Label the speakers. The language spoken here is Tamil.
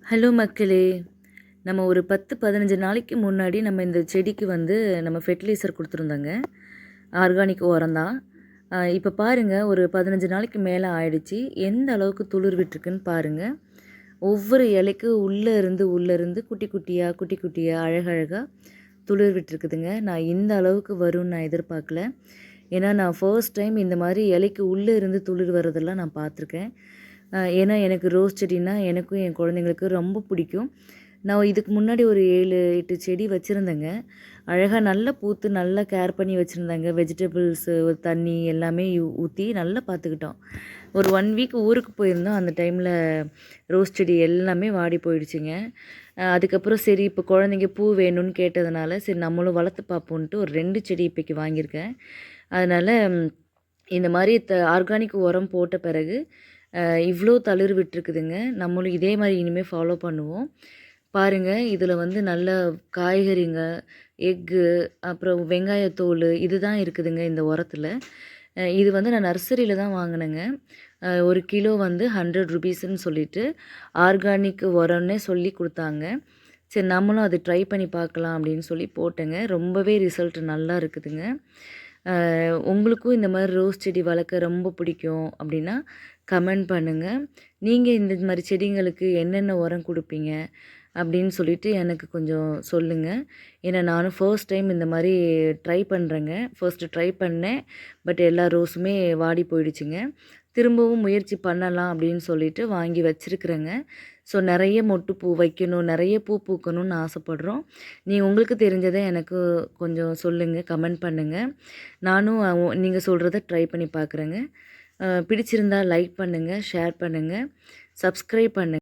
Speaker 1: ஹலோ மக்களே! நம்ம ஒரு 10, 15 நாளைக்கு முன்னாடி நம்ம இந்த செடிக்கு நம்ம ஃபெர்டிலைசர் குடுத்துருந்தோங்க. ஆர்கானிக் உரம் தான். இப்ப பாருங்க ஒரு 15 நாளைக்கு மேல ஆயிடுச்சு. எந்த அளவுக்கு துளிர் விட்டுருக்குன்னு பாருங்க. ஒவ்வொரு இலைக்கு உள்ள இருந்து குட்டி குட்டியா அழகழகா துளிர் விட்டுருக்குதுங்க. நான் இந்த அளவுக்கு வரும்னு நான் எதிர்பார்க்கல. ஏன்னா நான் ஃபர்ஸ்ட் டைம் இந்த மாரி இலைக்கு உள்ளே இருந்து துளிர் வரதெல்லாம் நான் பார்த்துருக்கேன். ஏன்னா எனக்கு ரோஸ் செடின்னா எனக்கும் என் குழந்தைங்களுக்கும் ரொம்ப பிடிக்கும். நான் இதுக்கு முன்னாடி ஒரு 7, 8 செடி வச்சுருந்தேங்க. அழகா நல்லா பூத்து நல்லா கேர் பண்ணி வச்சுருந்தேங்க. வெஜிடபிள்ஸு தண்ணி எல்லாமே ஊத்தி நல்லா பார்த்துக்கிட்டோம். ஒரு 1 வீக் ஊருக்கு போயிருந்தோம். அந்த டைமில் ரோஸ் செடி எல்லாமே வாடி போயிடுச்சுங்க. அதுக்கப்புறம் சரி இப்போ குழந்தைங்க பூ வேணும்னு கேட்டதுனால, சரி நம்மளும் வளர்த்து பார்ப்போன்ட்டு ஒரு 2 செடி இப்போக்கி வாங்கியிருக்கேன். அதனால் இந்த மாரி ஆர்கானிக் உரம் போட்ட பிறகு இவ்வளோ தளிர் விட்டுருக்குதுங்க. நம்மளும் இதே மாரி இனிமே ஃபாலோ பண்ணுவோம். பாருங்க, இதில நல்ல காய்கறிங்க, எக்கு, அப்புறம் வெங்காயத்தோல் இதுதான் இருக்குதுங்க இந்த உரத்தில. இது நான் நர்சரியில தான் வாங்குனேங்க. 1 கிலோ ₹100ன்னு சொல்லிட்டு ஆர்கானிக் உரம்னே சொல்லி குடுத்தாங்க. சரி நம்மளும் அது ட்ரை பண்ணி பார்க்கலாம் அப்படின்னு சொல்லி போட்டேங்க. ரொம்பவே ரிசல்ட் நல்லா இருக்குதுங்க. உங்களுக்கும் இந்த மாரி ரோஸ் செடி வளர்க்க ரொம்ப பிடிக்கும் அப்படின்னா கமெண்ட் பண்ணுங்கள். நீங்கள் இந்த மாரி செடிங்களுக்கு என்னென்ன உரம் குடுப்பீங்க அப்படின்னு சொல்லிட்டு எனக்கு கொஞ்சம் சொல்லுங்கள். ஏன்னா நானும் ஃபர்ஸ்ட் டைம் இந்த மாரி ட்ரை பண்ணுறேங்க. ஃபர்ஸ்ட்டு ட்ரை பண்ணேன். பட் எல்லா ரோஸுமே வாடி போயிடுச்சுங்க. திரும்பவும் முயற்சி பண்ணலாம் அப்படின்னு சொல்லிட்டு வாங்கி வச்சுருக்குறேங்க. ஸோ நிறைய மொட்டு பூ வைக்கணும், நிறைய பூ பூக்கணும்னு ஆசைப்படுறோம். உங்களுக்கு தெரிஞ்சதை எனக்கு கொஞ்சம் சொல்லுங்கள், கமெண்ட் பண்ணுங்கள். நானும் நீங்கள் சொல்கிறத ட்ரை பண்ணி பார்க்குறேங்க. பிடிச்சிருந்தா லைக் பண்ணுங்கள், ஷேர் பண்ணுங்கள், சப்ஸ்கிரைப் பண்ணுங்கள்.